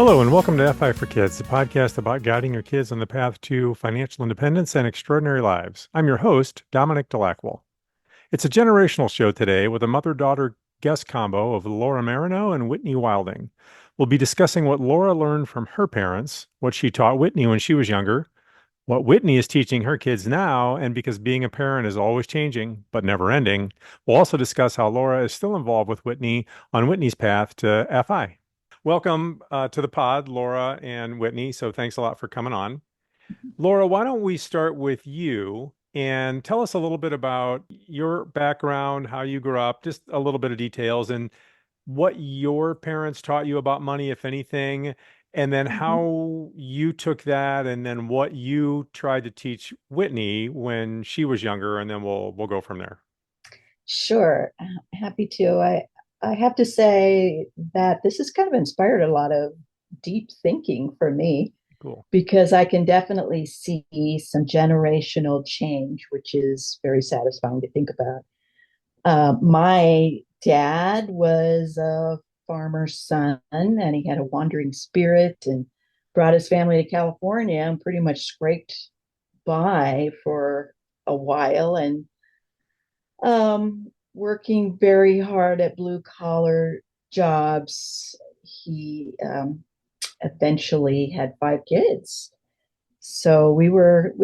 Hello, and welcome to FI for Kids, the podcast about guiding your kids on the path to financial independence and extraordinary lives. I'm your host, Dominic Delacqua. It's a generational show today with a mother-daughter guest combo of Laura Marino and Whitney Wilding. We'll be discussing what Laura learned from her parents, what she taught Whitney when she was younger, what Whitney is teaching her kids now, and because being a parent is always changing, but never ending, we'll also discuss how Laura is still involved with Whitney on Whitney's path to FI. Welcome to the pod, Laura and Whitney. So thanks a lot for coming on. Laura, why don't we start with you and tell us a little bit about your background, how you grew up, just a little bit of details, and what your parents taught you about money, if anything, and then Mhm. how you took that and then what you tried to teach Whitney when she was younger, and then we'll go from there. Sure, happy to. I have to say that this has kind of inspired a lot of deep thinking for me Cool. because I can definitely see some generational change, which is very satisfying to think about. My dad was a farmer's son, and he had a wandering spirit and brought his family to California and pretty much scraped by for a while and working very hard at blue collar jobs. He eventually had five kids. So we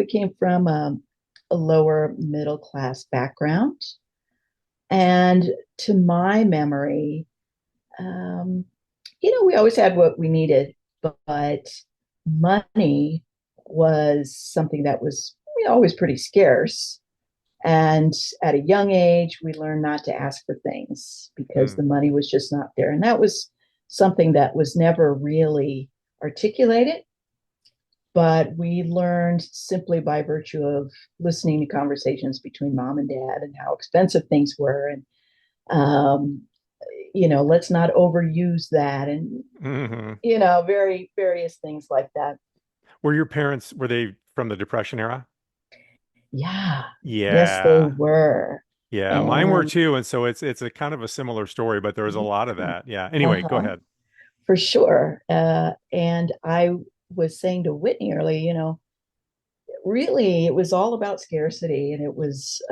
came from a lower middle class background. And to my memory, um, we always had what we needed, but money was something that was always pretty scarce. And at a young age, we learned not to ask for things because Mm, the money was just not there. And that was something that was never really articulated, but we learned simply by virtue of listening to conversations between mom and dad and how expensive things were. And, um, let's not overuse that. And, hmm very various things like that. Were your parents, were they from the Depression era? Yeah. Yes, they Yeah. were. Yeah, mine were And too, and so it's a kind of a similar story, but there was a lot of yeah. that. Yeah. Anyway, go Uh-huh. ahead. For sure. And I was saying to Whitney early, really, it was all about scarcity, and it was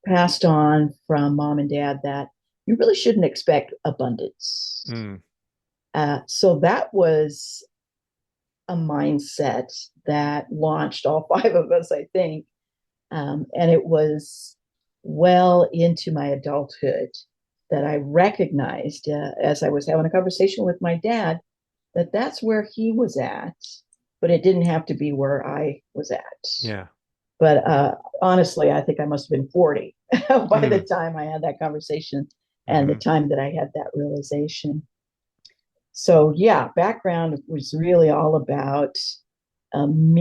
passed on from mom and dad that you really shouldn't expect abundance. Mm, So that was a mindset that launched all five of us, I think. And it was well into my adulthood that I recognized as I was having a conversation with my dad that that's where he was at, but it didn't have to be where I was at. yeah. But honestly, I think I must have been 40 by the Mm, time I had that conversation and the hmm time that I had that realization. So, yeah, background was really all about a um,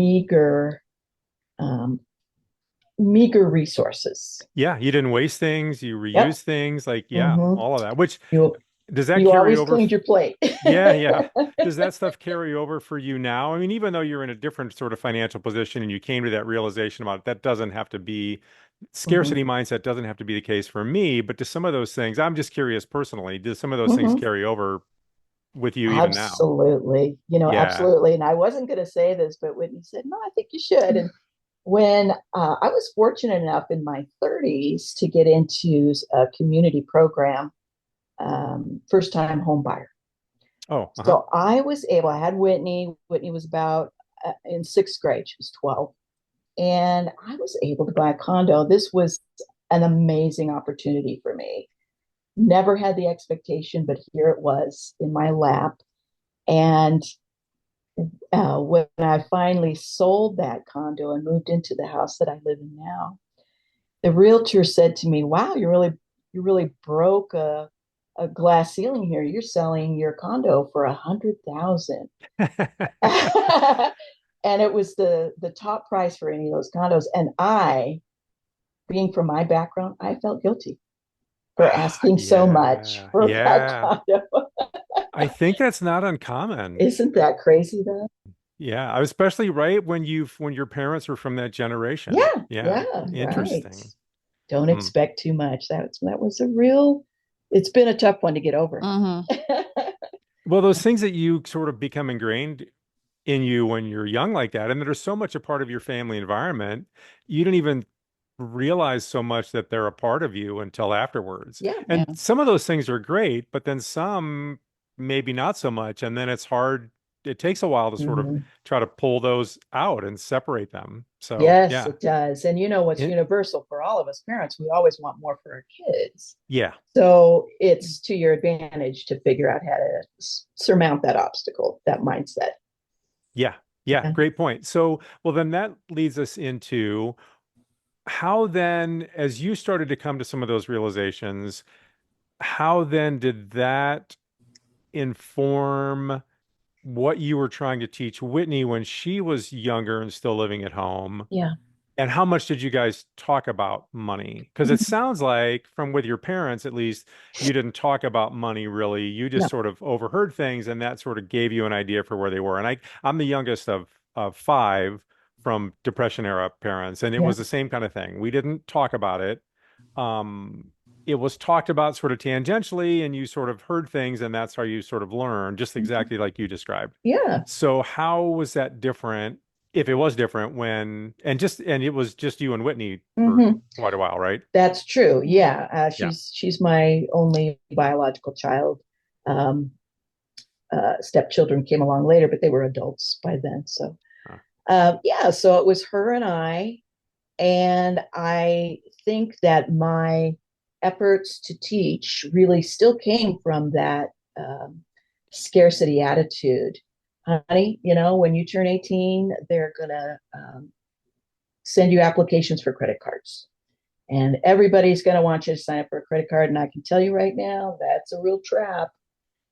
meager resources. Yeah, you didn't waste things, you Yep. reuse things, like yeah, Mm-hmm. all of that. Which You does that you carry always over? cleaned your plate. Yeah, yeah. Does that stuff carry over for you now? I mean, even though you're in a different sort of financial position and you came to that realization about it, that doesn't have to be Mm-hmm. scarcity mindset doesn't have to be the case for me, but do some of those things, I'm just curious personally, do some of those things Mm-hmm. carry over with you even now? Absolutely. Yeah. Absolutely. And I wasn't going to say this, but Whitney said, no, I think you should. And when I was fortunate enough in my 30s to get into a community program, first time home buyer. Oh, uh-huh. So I had Whitney. Whitney was about in sixth grade, she was 12. And I was able to buy a condo. This was an amazing opportunity for me. Never had the expectation, but here it was in my lap. And when I finally sold that condo and moved into the house that I live in now, the realtor said to me, "Wow, you really broke a glass ceiling here. You're selling your condo for 100,000." And it was the top price for any of those condos. And I, being from my background, I felt guilty for asking so much Yeah, for that yeah. condo. I think that's not uncommon. Isn't that crazy though? Yeah, especially right when your parents were from that generation. Yeah, Yeah, yeah, right. interesting. Don't Hmm. expect too much. That was a real. It's been a tough one to get over. Mm-hmm. Well, those things that you sort of become ingrained in you when you're young like that, and that are so much a part of your family environment, you don't even realize so much that they're a part of you until afterwards. Yeah. And some of those things are great, but then some maybe not so much. And then it's hard. It takes a while to sort of Mhm. try to pull those out and separate them. So Yes, yeah. it does. And you know what's It, universal for all of us parents? We always want more for our kids. yeah. So it's to your advantage to figure out how to surmount that obstacle, that mindset. Yeah. Yeah. Yeah. Great point. So, well, then that leads us into how then, as you started to come to some of those realizations, how then did that inform what you were trying to teach Whitney when she was younger and still living at home? Yeah. And how much did you guys talk about money? Because it sounds like, from with your parents at least, you didn't talk about money really. You just No. sort of overheard things, and that sort of gave you an idea for where they were. And I'm the youngest of five from Depression era parents, and it Yeah. was the same kind of thing. We didn't talk about it. Um, it was talked about sort of tangentially, and you sort of heard things, and that's how you sort of learned, just exactly like you described. Yeah. So how was that different, if it was different, and it was just you and Whitney for Hmm. quite a while, right? That's true. Yeah. Yeah. She's my only biological child. Um, Stepchildren came along later, but they were adults by then. So, Uh, yeah, so it was her and I. And I think that my efforts to teach really still came from that um, scarcity attitude. Honey, when you turn 18, they're going to send you applications for credit cards. And everybody's going to want you to sign up for a credit card. And I can tell you right now, that's a real trap.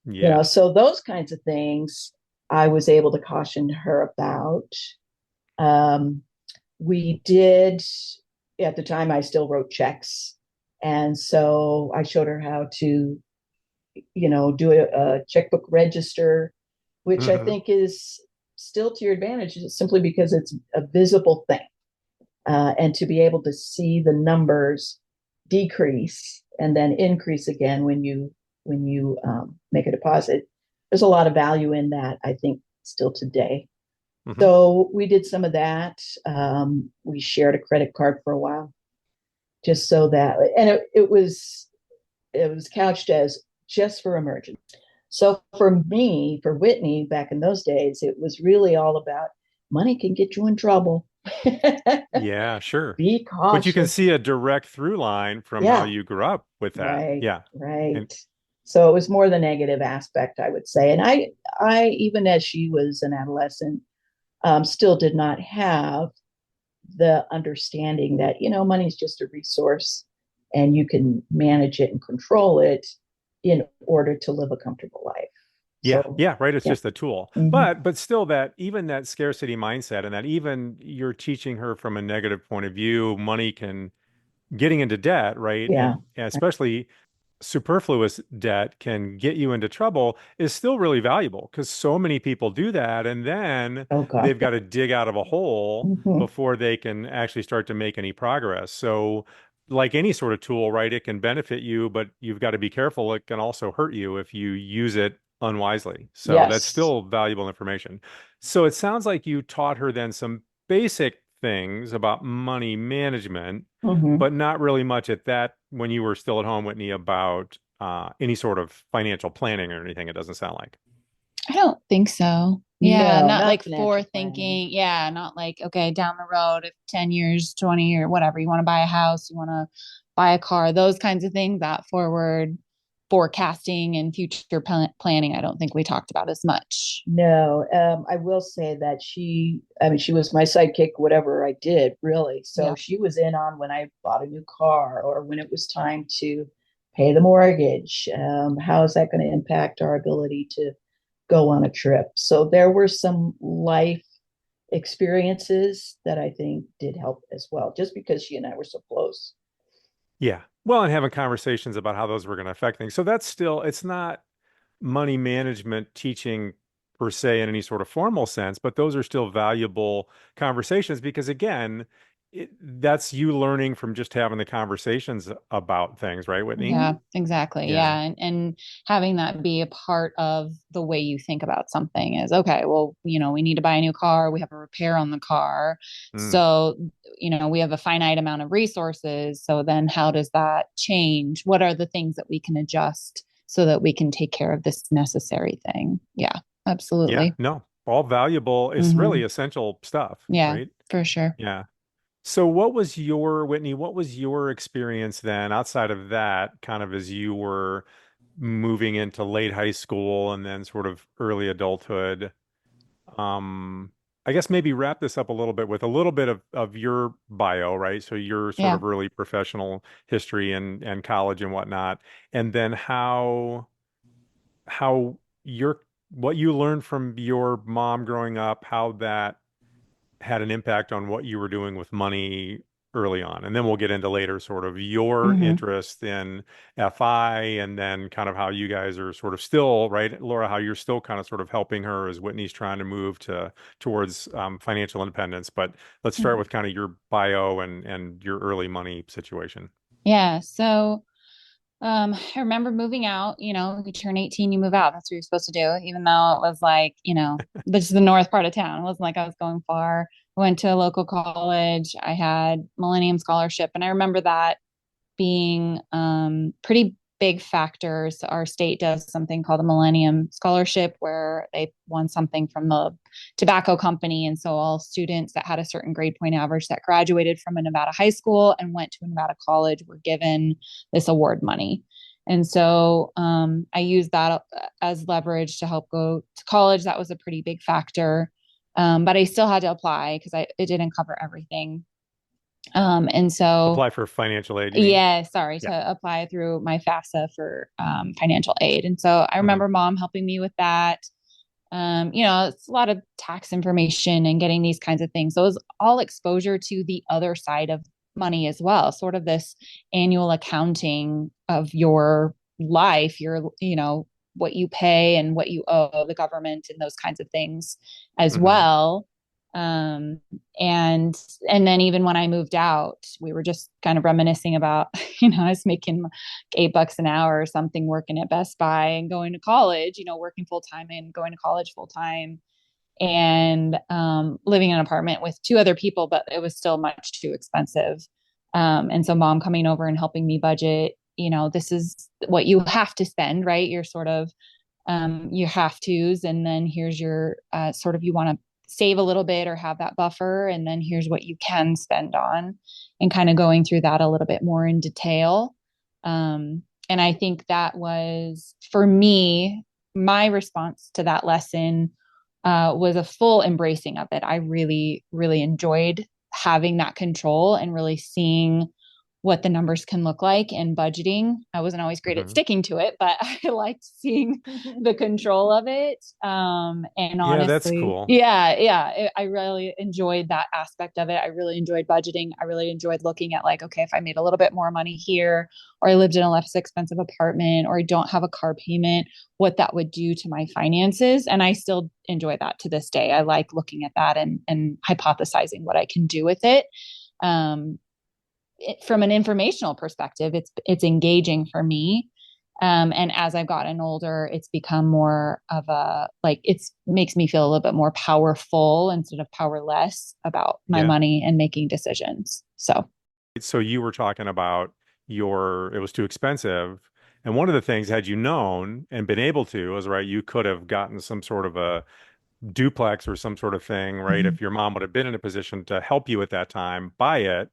yeah. So those kinds of things I was able to caution her about. Um, we did, at the time, I still wrote checks. And so I showed her how to, do a checkbook register, which I Hmm. think is still to your advantage simply because it's a visible thing. And to be able to see the numbers decrease and then increase again when you make a deposit, there's a lot of value in that. I think still today. Hmm. So we did some of that. We shared a credit card for a while, just so that, and it was couched as just for emergency. So for me, for Whitney, back in those days, it was really all about money can get you in trouble. Yeah, sure. Be But you can cautious. see a direct through line from how Yeah, you grew up with that. right, Yeah. And right. So it was more the negative aspect, I would say. And I even as she was an adolescent, still did not have the understanding that money is just a resource and you can manage it and control it in order to live a comfortable life. yeah, So yeah, right. It's yeah. just a tool. Mm-hmm. But still, that even that scarcity mindset, and that even you're teaching her from a negative point of view, money can, getting into debt, right? Yeah. And especially superfluous debt can get you into trouble, is still really valuable, because so many people do that, and then Oh God. they've got to dig out of a hole Mm-hmm. before they can actually start to make any progress. So like any sort of tool, right, it can benefit you, but you've got to be careful. It can also hurt you if you use it unwisely. So that's Yes. still valuable information. So it sounds like you taught her then some basic things about money management, Mm-hmm. but not really much at that when you were still at home, Whitney, about any sort of financial planning or anything. It doesn't sound like. I don't think so. Yeah, No, not not like financial planning. forethinking. Yeah, not like, okay, down the road, if 10 years, 20 or whatever, you want to buy a house, you want to buy a car, those kinds of things, that forward forecasting and future planning, I don't think we talked about as much. No, I will say that I mean, she was my sidekick, whatever I did, really. So Yeah. she was in on when I bought a new car or when it was time to pay the mortgage. How is that going to impact our ability to go on a trip? So there were some life experiences that I think did help as well, just because she and I were so close. Yeah. Well, and having conversations about how those were going to affect things. So that's still, it's not money management teaching per se in any sort of formal sense, but those are still valuable conversations because, again, that's you learning from just having the conversations about things, right, Whitney? Yeah, Mhm. exactly. Yeah. Yeah. And having that be a part of the way you think about something is okay, well, we need to buy a new car. We have a repair on the car. Mm. So, we have a finite amount of resources. So then how does that change? What are the things that we can adjust so that we can take care of this necessary thing? Yeah, Yeah. absolutely. No, all valuable. It's Hmm. really essential stuff, Yeah, right? for sure. Yeah. So Whitney, what was your experience then outside of that, kind of as you were moving into late high school and then sort of early adulthood? Um, I guess maybe wrap this up a little bit with a little bit of your bio, right? So your sort Yeah. of early professional history and college and whatnot, and then how your what you learned from your mom growing up, how that had an impact on what you were doing with money early on. And then we'll get into later sort of your Hmm. interest in FI and then kind of how you guys are sort of still, right, Laura, how you're still kind of sort of helping her as Whitney's trying to move towards financial independence. But let's start with kind of your bio and your early money situation. Yeah. So, I remember moving out, you turn 18, you move out. That's what you're supposed to do, even though it was like, this is the north part of town. It wasn't like I was going far. I went to a local college. I had Millennium Scholarship. And I remember that being pretty big factors. Our state does something called a Millennium Scholarship where they won something from the tobacco company. And so all students that had a certain grade point average that graduated from a Nevada high school and went to a Nevada college were given this award money. And so I used that as leverage to help go to college. That was a pretty big factor. But I still had to apply because it didn't cover everything. And so Apply for financial aid, you mean? yeah, sorry, Yeah. to apply through my FAFSA for financial aid. And so I Hmm. remember mom helping me with that. It's a lot of tax information and getting these kinds of things. So it was all exposure to the other side of money as well, sort of this annual accounting of your life, what you pay and what you owe the government and those kinds of things as Hmm. well. Um, and and then even when I moved out, we were just kind of reminiscing about, I was making $8 an hour or something working at Best Buy and going to college, working full time and going to college full time and living in an apartment with two other people, but it was still much too expensive. And so mom coming over and helping me budget, this is what you have to spend, right? You're sort of your have tos, and then here's your sort of you want to save a little bit or have that buffer, and then here's what you can spend on, and kind of going through that a little bit more in detail. And I think that was for me, my response to that lesson was a full embracing of it. I really, really enjoyed having that control and really seeing what the numbers can look like in budgeting. I wasn't always great at Hmm. sticking to it, but I liked seeing the control of it. And Yeah, that's honestly, cool. yeah, I really enjoyed that aspect of it. I really enjoyed budgeting. I really enjoyed looking at like, okay, if I made a little bit more money here, or I lived in a less expensive apartment, or I don't have a car payment, what that would do to my finances. And I still enjoy that to this day. I like looking at that and hypothesizing what I can do with it. Um, from an informational perspective, it's engaging for me. And as I've gotten older, it's become more of a like it's makes me feel a little bit more powerful instead of powerless about my Yeah. money and making decisions. So So you were talking about it was too expensive. And one of the things, had you known and been able to, is right, you could have gotten some sort of a duplex or some sort of thing, right? mhm. If your mom would have been in a position to help you at that time, buy it,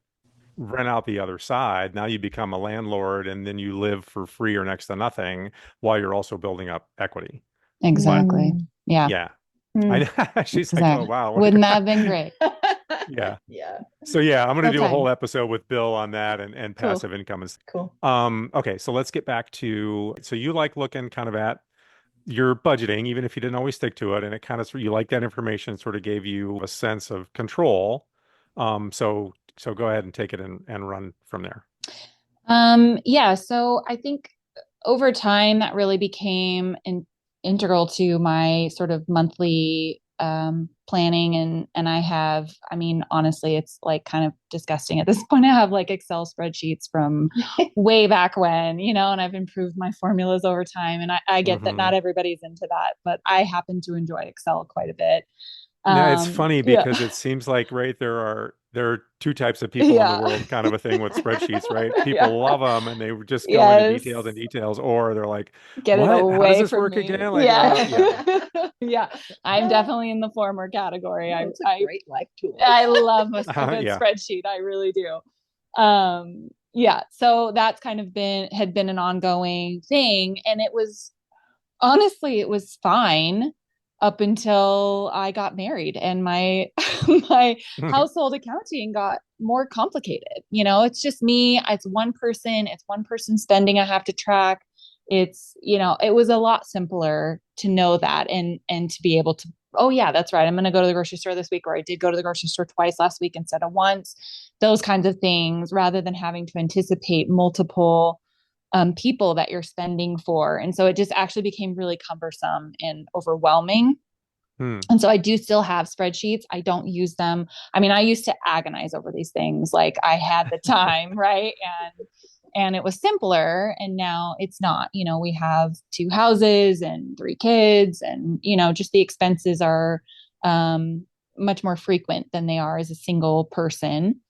rent out the other side. Now you become a landlord and then you live for free or next to nothing while you're also building up equity. But Exactly. Mm. Yeah, yeah, Mm. I she's like, oh exactly. wow. Wouldn't that have been great? Yeah. Yeah. So yeah, I'm gonna Still do a whole time. episode with Bill on that and Cool. passive income and Cool. okay, so let's get back to so you like looking kind of at your budgeting, even if you didn't always stick to it, and it kind of you like that information, sort of gave you a sense of control. So go ahead and take it and run from there. Yeah, so I think over time that really became integral to my sort of monthly planning, and I have, I mean, honestly, it's like kind of disgusting at this point. I have like Excel spreadsheets from way back when, and I've improved my formulas over time. And I get that Hmm. not everybody's into that, but I happen to enjoy Excel quite a bit. Now it's funny Yeah. because it seems like, right, there are two types of people in the Yeah. world, kind of a thing with spreadsheets, right? Yeah. People love them and they would just go into details Yes. and details, or they're like, Get it "What? How does away this from work me. again?" Like, yeah. Yeah. Yeah. I'm definitely in the former category. No, it's a great life tool. I love a good Yeah. spreadsheet. I really do. Yeah. So that's kind of had been an ongoing thing. And it was, honestly, it was fine up until I got married and my my household accounting got more complicated. It's just me, it's one person spending I have to track. It was a lot simpler to know that and to be able to, oh yeah, that's right, I'm going to go to the grocery store this week, or I did go to the grocery store twice last week instead of once. Those kinds of things, rather than having to anticipate multiple people that you're spending for. And so it just actually became really cumbersome and overwhelming. Hmm. And so I do still have spreadsheets. I don't use them. I mean, I used to agonize over these things. Like I had the time, right? And it was simpler, and now it's not. We have two houses and three kids, and just the expenses are um much more frequent than they are as a single person.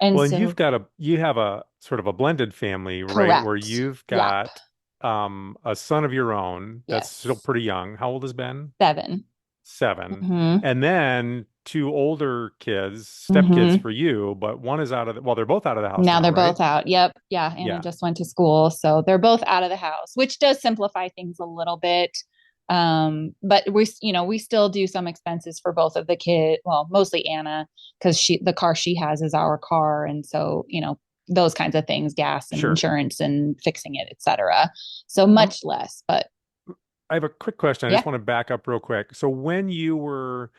And Well, and so, you have a sort of a blended family, right? Where correct. you've Yep. got a son of your own that's still Yes. pretty young. How old is Ben? 7. 7. Mm-hmm. And then two older kids, stepkids Mm-hmm. for you, but one is out of well, they're both out of the house Now now, they're right? both out. Yep. Yeah. Anna Yeah, just went to school. So they're both out of the house, which does simplify things a little bit. But we still do some expenses for both of the kids. Well, mostly Anna, because the car she has is our car. And so, those kinds of things, gas and sure. insurance and fixing it, etc. So Um, much less, but I have a quick question. I just yeah. want to back up real quick. So when you were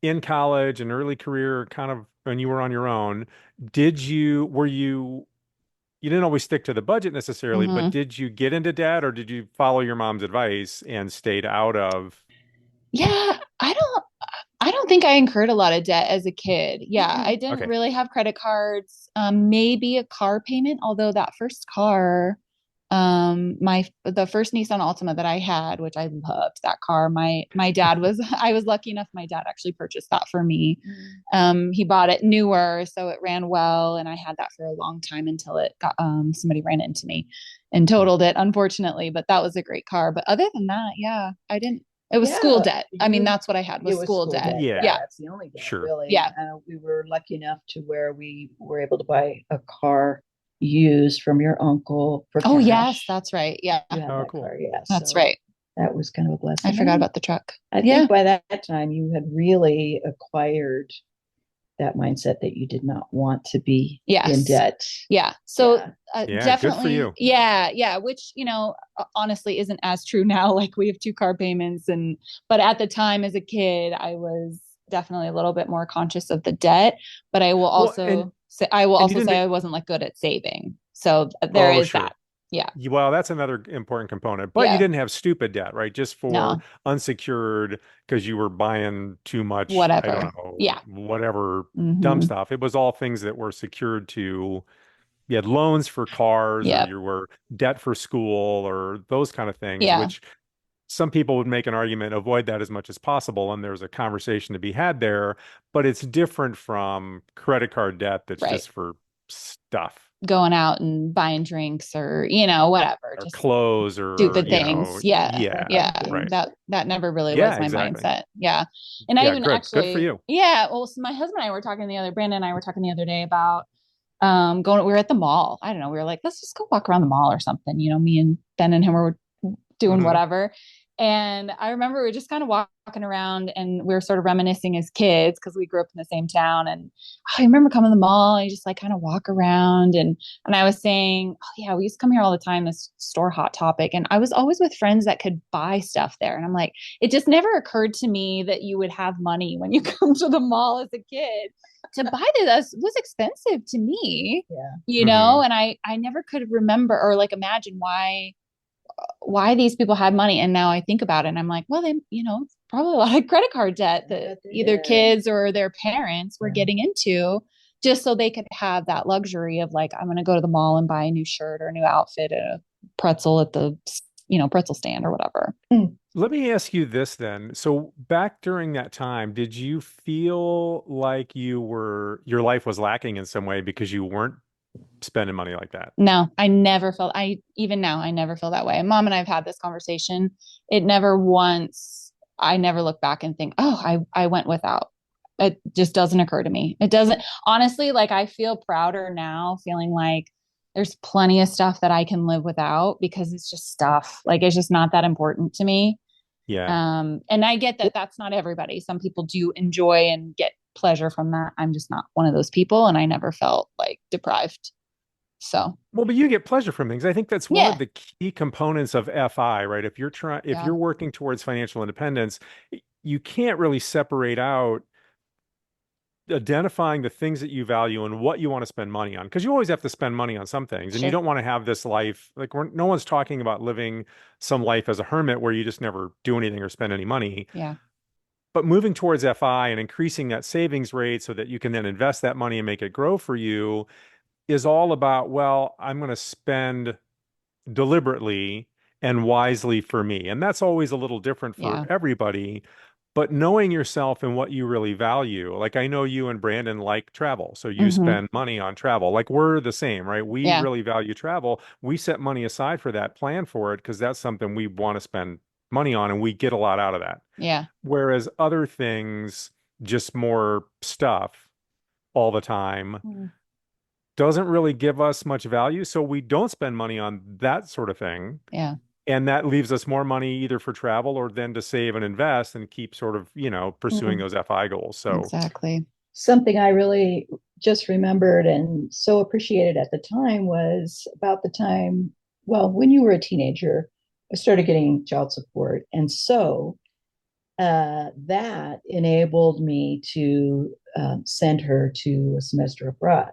in college and early career, kind of when you were on your own, were you didn't always stick to the budget necessarily, but Mm-hmm. did you get into debt or did you follow your mom's advice and stayed out of? Yeah. I don't think I incurred a lot of debt as a kid. Yeah, I Mm-mm. didn't Okay. really have credit cards. Maybe a car payment, although that first car, the first Nissan Altima that I had, which I loved that car. My dad was I was lucky enough. My dad actually purchased that for me. He bought it newer, so it ran well, and I had that for a long time until it got somebody ran into me and Hmm. totaled it, unfortunately. But that was a great car. But other than that, yeah, I didn't. It was school Yeah, debt. I mean, that's what I had it was was school school debt. debt. Yeah, Yeah. Yeah, that's the only debt, sure. really. Yeah. We were lucky enough to where we were able to buy a car used from your uncle for Oh, yes, cash. that's right. Yeah, You had Oh, that cool. car, yeah. that's So right. that was kind of a I blessing. forgot about the truck. I Yeah. think by that time you had really acquired that mindset that you did not want to be in Yes. debt. Yeah. So Yeah. Yeah, good for definitely, you. yeah, yeah. Which honestly isn't as true now. Like we have two car payments, but at the time as a kid, I was definitely a little bit more conscious of the debt. But Well, and I will and you also say didn't. I wasn't like good at saving. So there Oh, is that. sure. Yeah. Well, that's another important component. But you Yeah. didn't have stupid debt, right? Just for No. unsecured because you were buying too much, I don't Whatever. know, Yeah. whatever dumb Mm-hmm. stuff. It was all things that were secured to, you had loans for cars or Yep. you were debt for school or those kind of things, Yeah. which some people would make an argument, avoid that as much as possible. And there's a conversation to be had there, but it's different from credit card debt that's Right. just for stuff Going out and buying drinks or whatever, or just clothes or, stupid things. Yeah. yeah, Yeah. right. That never really Yeah, was my exactly. mindset. Yeah. And I Yeah, even good. Good for actually, you. yeah, well, so my husband and I were talking Brandon and I were talking the other day about we were at the mall. I don't know, we were like, let's just go walk around the mall or something. Me and Ben and him were doing Hmm. whatever. And I remember we were just kind of walking around and we were sort of reminiscing as kids because we grew up in the same town. And I remember coming to the mall and you just like kind of walk around. And I was saying, oh yeah, we used to come here all the time, this store Hot Topic. And I was always with friends that could buy stuff there. And I'm like, it just never occurred to me that you would have money when you come to the mall as a kid. To buy this was expensive to me, Yeah. Hmm. and I never could remember or like imagine why these people had money. And now I think about it and I'm like, well, they, probably a lot of credit card debt that either did. kids or their parents were getting into just so they could have that luxury of like, I'm going to go to the mall and buy a new shirt or a new outfit, a pretzel at the, pretzel stand or whatever. Let me ask you this then. So back during that time, did you feel like your life was lacking in some way because you weren't spending money like that? No, I never felt, even now, I never feel that way. Mom and I have had this conversation. It never once, I never look back and think, oh, I went without. It just doesn't occur to me. It doesn't, honestly, like I feel prouder now, feeling like there's plenty of stuff that I can live without because it's just stuff. Like it's just not that important to me. Yeah. And I get that that's not everybody. Some people do enjoy and get pleasure from that. I'm just not one of those people, and I never felt like deprived. So, Well, but you get pleasure from things. I think that's one yeah, of the key components of FI, right? If yeah, you're working towards financial independence, you can't really separate out identifying the things that you value and what you want to spend money on, because you always have to spend money on some things, and you sure. don't want to have this life like no one's talking about living some life as a hermit where you just never do anything or spend any money. Yeah. But moving towards FI and increasing that savings rate so that you can then invest that money and make it grow for you is all about, well, I'm going to spend deliberately and wisely for me. And that's always a little different for Yeah. everybody. But knowing yourself and what you really value, like I know you and Brandon like travel. So you Mm-hmm. spend money on travel. Like we're the same, right? We Yeah. really value travel. We set money aside for that, plan for it, because that's something we want to spend money on and we get a lot out of that. Yeah. Whereas other things, just more stuff all the time, Mm. doesn't really give us much value. So we don't spend money on that sort of thing. Yeah. And that leaves us more money either for travel or then to save and invest and keep sort of, pursuing Mm. those FI goals. So Exactly. Something I really just remembered and so appreciated at the time was about the time, well, when you were a teenager, I started getting child support. And so that enabled me to send her to a semester abroad,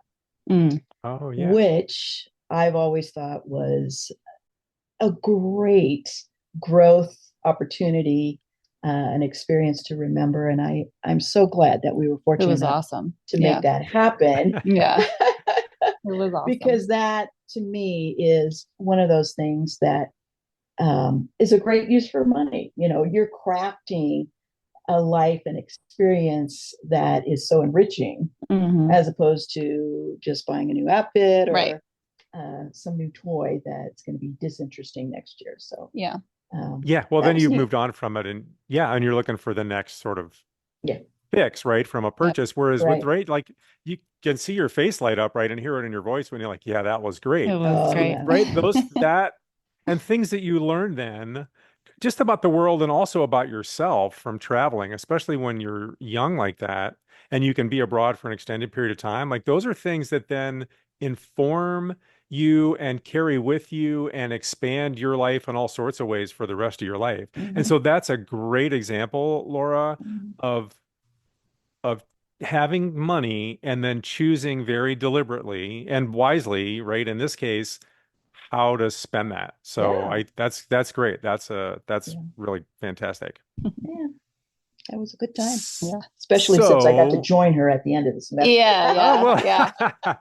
Mm. oh yeah. which I've always thought was a great growth opportunity, an experience to remember. And I'm so glad that we were It fortunate was enough awesome. to Yeah. make that happen. Yeah. It was awesome. Because that to me is one of those things that is a great use for money. You know, you're crafting a life and experience that is so enriching Mhm. as opposed to just buying a new outfit or Right. some new toy that's going to be disinteresting next year. So Yeah. Yeah. Well, that then was you've neat. moved on from it and you're looking for the next sort of Yeah, fix, right? From a Yep. purchase. Whereas with right. rate, like you can see your face light up, right? And hear it in your voice when you're like, yeah, that was It great. was Oh, great. yeah. Right? That and things that you learn then just about the world and also about yourself from traveling, especially when you're young like that and you can be abroad for an extended period of time. Like those are things that then inform you and carry with you and expand your life in all sorts of ways for the rest of your life. And Mhm. so that's a great example, Laura, Mhm. of having money and then choosing very deliberately and wisely, right? In this case, how to spend that. So Yeah. that's great. That's Yeah. really fantastic. Yeah. That was a good time. Yeah. Especially since I got to So, join her at the end of the semester. Yeah. oh Yeah. well, Yeah.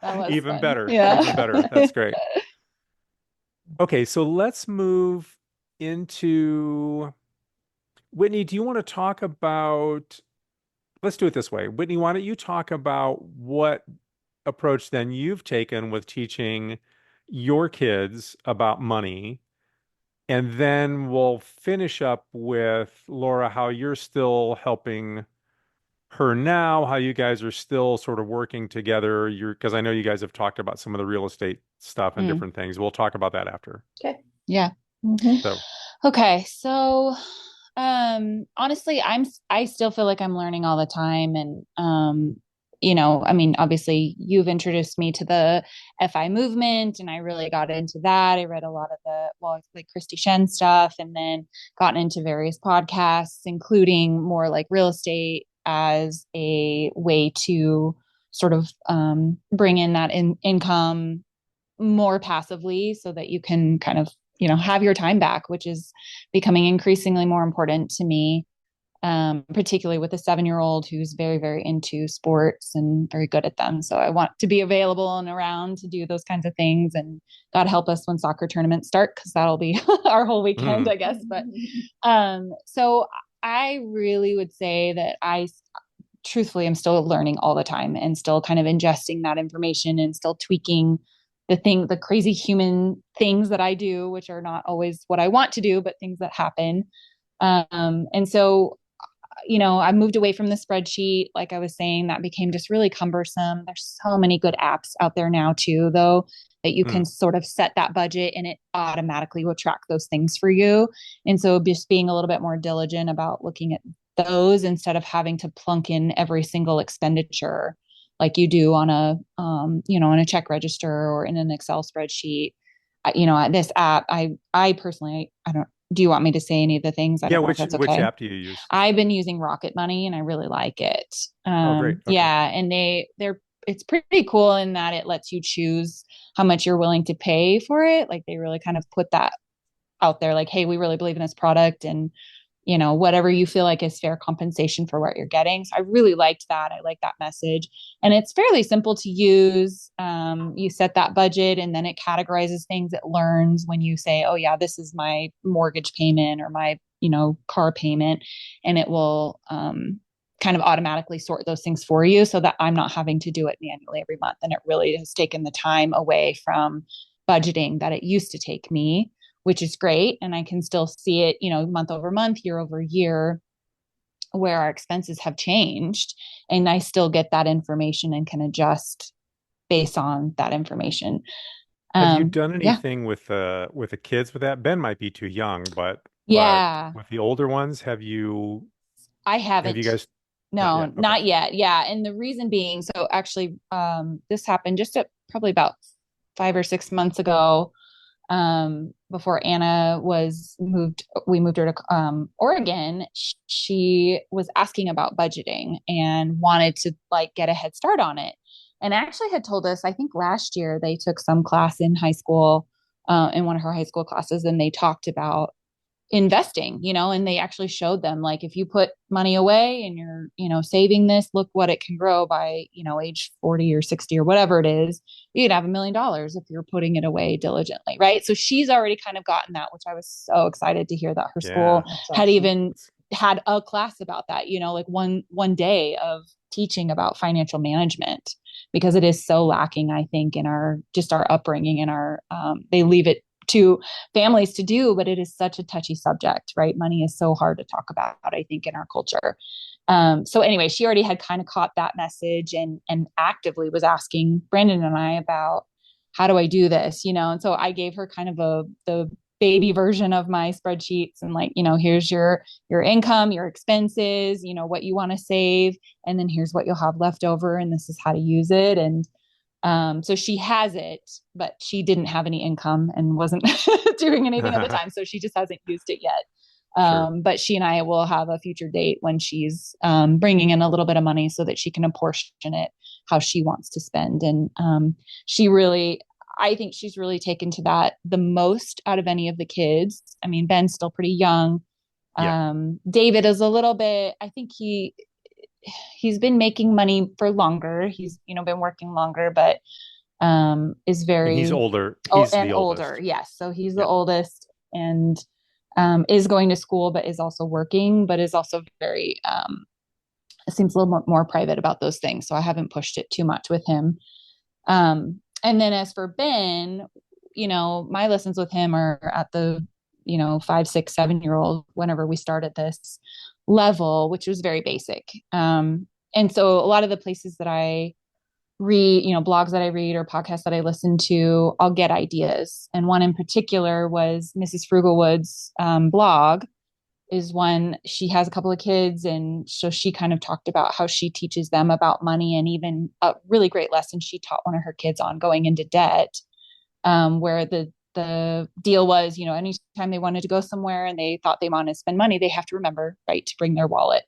That was even fun. better, Yeah. even better. That's great. Okay, so let's move into Whitney. Do you want to talk about? Let's do it this way. Whitney, why don't you talk about what approach then you've taken with teaching your kids about money? And then we'll finish up with Laura, how you're still helping her now, how you guys are still sort of working together. Because I know you guys have talked about some of the real estate stuff and Mm. different things. We'll talk about that after. Okay. Yeah. So, Okay. So, honestly, I still feel like I'm learning all the time. And, I mean, obviously you've introduced me to the FI movement and I really got into that. I read a lot of like Christy Shen stuff and then gotten into various podcasts, including more like real estate as a way to sort of, bring in that income more passively so that you can kind of have your time back, which is becoming increasingly more important to me. particularly with a 7-year-old who's very, very into sports and very good at them. So I want to be available and around to do those kinds of things. And God help us when soccer tournaments start, because that'll be our whole weekend, I guess. But so I really would say that I truthfully am still learning all the time and still kind of ingesting that information and still tweaking the crazy human things that I do, which are not always what I want to do, but things that happen. And so, I moved away from the spreadsheet. Like I was saying, that became just really cumbersome. There's so many good apps out there now too, though, that you can sort of set that budget and it automatically will track those things for you. And so just being a little bit more diligent about looking at those instead of having to plunk in every single expenditure like you do on a check register or in an Excel spreadsheet. This app, I personally, I don't, do you want me to say any of the things? I Yeah, don't know if that's which okay. app do you use? I've been using Rocket Money and I really like it. Oh, great. Okay. Yeah, and it's pretty cool in that it lets you choose how much you're willing to pay for it. Like they really kind of put that out there, like, hey, we really believe in this product, and whatever you feel like is fair compensation for what you're getting. So I really liked that. I like that message. And it's fairly simple to use. You set that budget and then it categorizes things. It learns when you say, oh yeah, this is my mortgage payment or my, car payment. And it will kind of automatically sort those things for you so that I'm not having to do it manually every month. And it really has taken the time away from budgeting that it used to take me, which is great. And I can still see it, month over month, year over year, where our expenses have changed. And I still get that information and can adjust based on that information. Have you done Yeah. anything with the kids with that? Ben might be too young, but Yeah. with the older ones, I have you haven't. guys not No, yet? Okay. not yet. Yeah. And the reason being, so actually, this happened just probably about 5 or 6 months ago. Before Anna we moved her to Oregon. She was asking about budgeting and wanted to like get a head start on it. And actually had told us, I think last year they took some class in high school, in one of her high school classes, and they talked about investing, and they actually showed them like if you put money away and you're, saving this, look what it can grow by, age 40 or 60 or whatever it is. You could have $1 million if you're putting it away diligently, right? So she's already kind of gotten that, which I was so excited to hear that her school Yeah. had even had a class about that, like one day of teaching about financial management, because it is so lacking, I think, in our upbringing and our they leave it to families to do, but it is such a touchy subject, right? Money is so hard to talk about, I think, in our culture. So anyway, she already had kind of caught that message and actively was asking Brandon and I about how do I do this, and so I gave her kind of the baby version of my spreadsheets and like, here's your income, your expenses, what you want to save, and then here's what you'll have left over, and this is how to use it. And so she has it, but she didn't have any income and wasn't doing anything at the time. So she just hasn't used it yet. Sure. But she and I will have a future date when she's bringing in a little bit of money so that she can apportion it how she wants to spend. And I think she's really taken to that the most out of any of the kids. I mean, Ben's still pretty young. Yeah. David is a little bit, I think he's been making money for longer. He's, been working longer, but is And he's very older. He's the older. oldest. Yes. So he's the Yep. oldest and is going to school, but is also working, but is also very, seems a little more private about those things. So I haven't pushed it too much with him. And then as for Ben, my lessons with him are at the, 5, 6, 7-year-old, whenever we started this level, which was very basic. And so a lot of the places that I read, blogs that I read or podcasts that I listen to, I'll get ideas. And one in particular was Mrs. Frugalwood's blog is one. She has a couple of kids, and so she kind of talked about how she teaches them about money, and even a really great lesson she taught one of her kids on going into debt, where the deal was, anytime they wanted to go somewhere and they thought they wanted to spend money, they have to remember, right, to bring their wallet.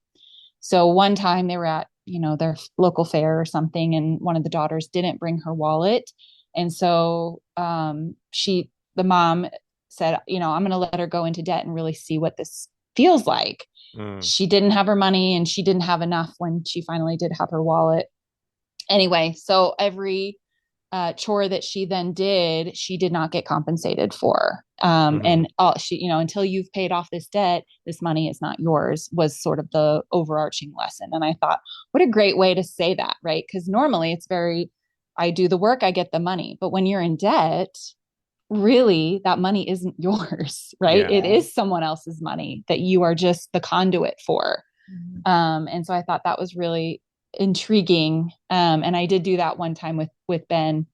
So one time they were at, their local fair or something, and one of the daughters didn't bring her wallet. And so the mom said, I'm going to let her go into debt and really see what this feels like. Mm. she didn't have her money and she didn't have enough when she finally did have her wallet. Anyway, so every chore that she then did, she did not get compensated for. Hmm. And she, until you've paid off this debt, this money is not yours, was sort of the overarching lesson. And I thought, what a great way to say that, right? Because normally it's very, I do the work, I get the money. But when you're in debt, really that money isn't yours, right? Yeah. It is someone else's money that you are just the conduit for. Mhm. And so I thought that was really intriguing. And I did do that one time with Ben,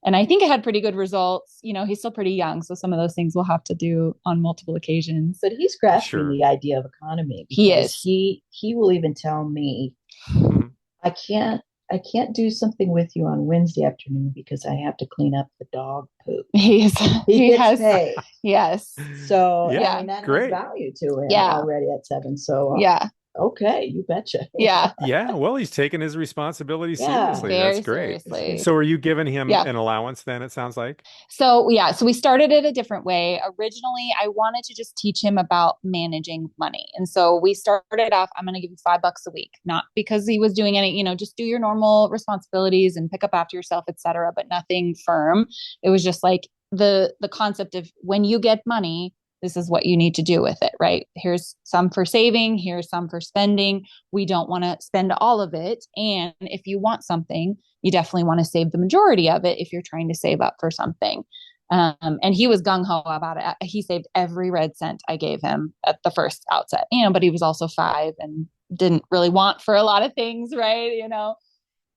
and I think it had pretty good results. He's still pretty young, so some of those things we'll have to do on multiple occasions. But he's grasping Sure. the idea of economy He because is. he will even tell me, Mhm. I can't I can't do something with you on Wednesday afternoon because I have to clean up the dog poop. He is. He He gets has. paid. Yes. So, Yeah. I mean, that has Great. value to him Yeah. already at 7. So, Yeah. okay, you betcha. Yeah. Yeah. Well, he's taking his responsibility Yeah. seriously. That's Very great. seriously. So are you giving him Yeah. an allowance then, it sounds like? So yeah, so we started it a different way. Originally, I wanted to just teach him about managing money. And so we started off, I'm going to give you $5 a week, not because he was doing any, just do your normal responsibilities and pick up after yourself, etc., but nothing firm. It was just like the concept of when you get money, this is what you need to do with it, right? Here's some for saving, here's some for spending. We don't want to spend all of it. And if you want something, you definitely want to save the majority of it if you're trying to save up for something. And he was gung ho about it. He saved every red cent I gave him at the first outset, but he was also 5 and didn't really want for a lot of things, right?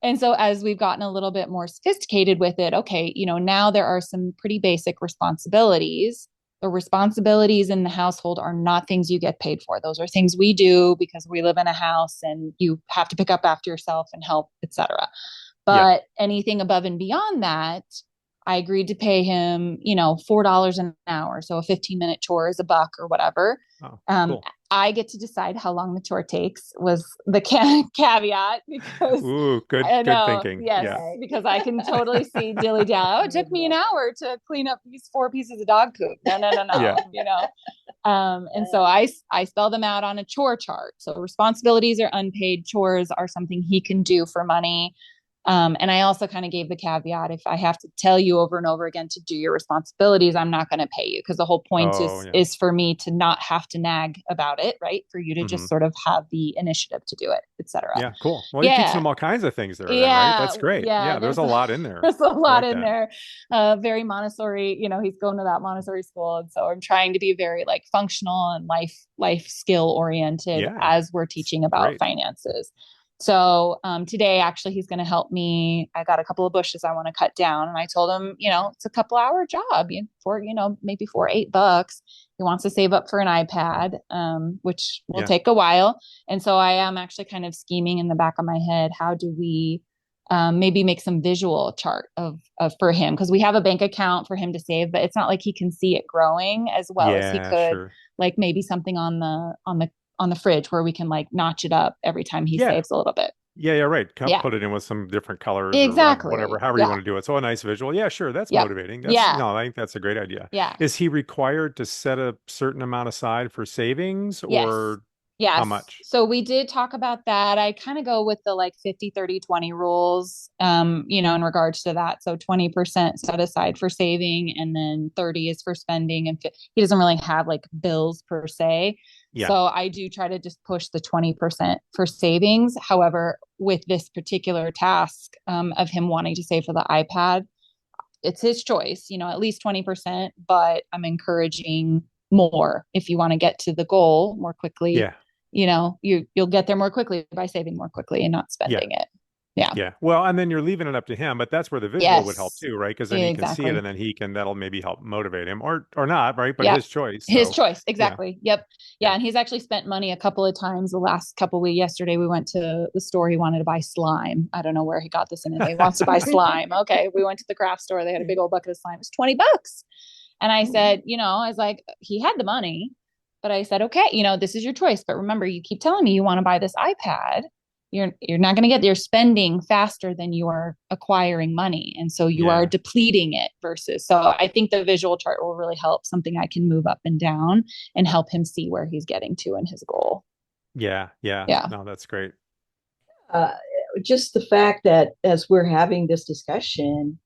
And so as we've gotten a little bit more sophisticated with it, okay, now there are some pretty basic responsibilities. The responsibilities in the household are not things you get paid for. Those are things we do because we live in a house and you have to pick up after yourself and help, etc. Yeah. But anything above and beyond that, I agreed to pay him, $4 an hour. So a 15-minute chore is $1 or whatever. Oh, Um, cool. I get to decide how long the chore takes was the caveat because Ooh, good, I good know, thinking. yes, Yeah. because I can totally see dilly dally. Oh, it took me an hour to clean up these 4 pieces of dog poop. No, no, no, no. Yeah. And so I spell them out on a chore chart. So responsibilities are unpaid, chores are something he can do for money. And I also kind of gave the caveat, if I have to tell you over and over again to do your responsibilities, I'm not going to pay you, because the whole point Oh, yeah. is for me to not have to nag about it, right? For you to Hmm. just sort of have the initiative to do it, etc. Yeah, cool. Well, you're teaching Yeah. them all kinds of things there then, right? Yeah. That's great. Yeah. Yeah, there's a lot in there. There's a I lot like in that. there. Very Montessori, he's going to that Montessori school. And so I'm trying to be very like functional and life skill oriented Yeah. as we're teaching about Great. finances. So today, actually, he's going to help me. I got a couple of bushes I want to cut down, and I told him, it's a couple-hour job for maybe for $8. He wants to save up for an iPad, which will Yeah. take a while. And so I am actually kind of scheming in the back of my head, how do we maybe make some visual chart of for him, because we have a bank account for him to save, but it's not like he can see it growing as well as he Yeah, could. sure. Like maybe something on the fridge where we can like notch it up every time he Yeah. saves a little bit. Yeah, right. Yeah, Put it in with some different colors or whatever, exactly. however you Yeah. want to do it. So a nice visual. Yeah, sure. That's Yep. motivating. Yeah. No, I think that's a great idea. Yeah. Is he required to set a certain amount aside for savings, Yes. or Yes. how much? So we did talk about that. I kind of go with the like 50, 30, 20 rules, in regards to that. So 20% set aside for saving, and then 30 is for spending. And he doesn't really have like bills per se. Yeah. So I do try to just push the 20% for savings. However, with this particular task of him wanting to save for the iPad, it's his choice, at least 20%, but I'm encouraging more if you want to get to the goal more quickly. Yeah. You'll get there more quickly by saving more quickly and not spending it. Yeah. Yeah. Well, and then you're leaving it up to him, but that's where the visual would help Yes. too, right? Because then he can see it, Exactly. and then that'll maybe help motivate him, or not, right? But Yeah. his choice. His So choice. yeah. Exactly. Yep. Yeah. And he's actually spent money a couple of times the last couple of weeks. Yesterday, we went to the store. He wanted to buy slime. I don't know where he got this in. He wants to buy slime. Okay. We went to the craft store. They had a big old bucket of slime. It was $20. And I said, I was like, he had the money, but I said, okay, this is your choice. But remember, you keep telling me you want to buy this iPad. You're not going to get, you're spending faster than you are acquiring money. And so you are Yeah. depleting it so I think the visual chart will really help, something I can move up and down and help him see where he's getting to in his goal. Yeah. Yeah. Yeah. No, that's great. Uh, just the fact that as we're having this discussion,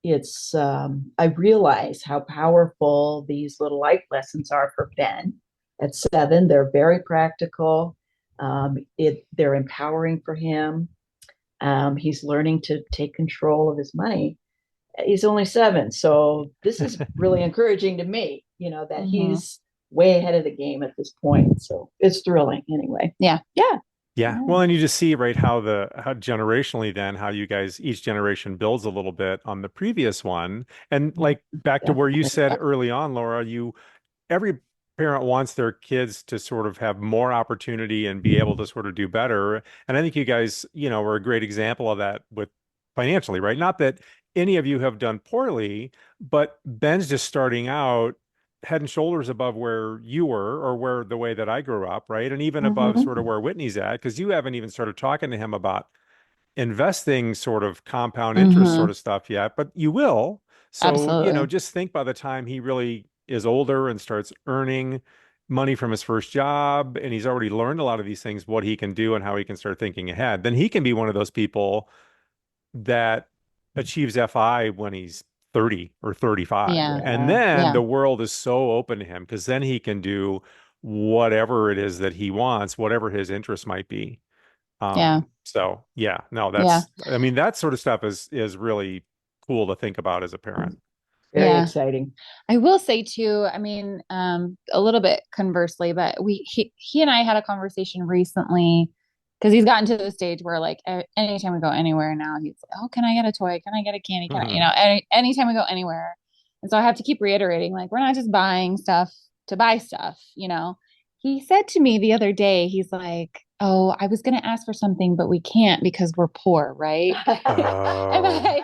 it's I realize how powerful these little life lessons are for Ben. At 7, they're very practical. They're empowering for him. He's learning to take control of his money. He's only 7, so this is really encouraging to me. That Mhm. he's way ahead of the game at this point. So it's thrilling, anyway. Yeah. Yeah. Yeah. Yeah. Well, and you just see, right, how generationally then how you guys each generation builds a little bit on the previous one. And like back to where you said Definitely. early on, Laura, every parent wants their kids to sort of have more opportunity and be able to sort of do better. And I think you guys, were a great example of that with financially, right? Not that any of you have done poorly, but Ben's just starting out head and shoulders above where you were or where the way that I grew up, right? And even above Mhm. sort of where Whitney's at, because you haven't even started talking to him about investing sort of compound interest sort Mhm. of stuff yet, but you will. So, Absolutely. just think by the time he really is older and starts earning money from his first job and he's already learned a lot of these things, what he can do and how he can start thinking ahead, then he can be one of those people that achieves FI when he's 30 or 35. Yeah. And Yeah. then Yeah. the world is so open to him because then he can do whatever it is that he wants, whatever his interest might be. Yeah. So yeah, no, Yeah. I mean, that sort of stuff is really cool to think about as a parent. Very Yeah. exciting. I will say too, I mean, a little bit conversely, but he and I had a conversation recently because he's gotten to the stage where like anytime we go anywhere now, he's like, "Oh, can I get a toy? Can I get a candy? Can I, Hmm. anytime we go anywhere." And so I have to keep reiterating, like, we're not just buying stuff to buy stuff. He said to me the other day, he's like, "Oh, I was gonna ask for something, but we can't because we're poor, right?" And Oh,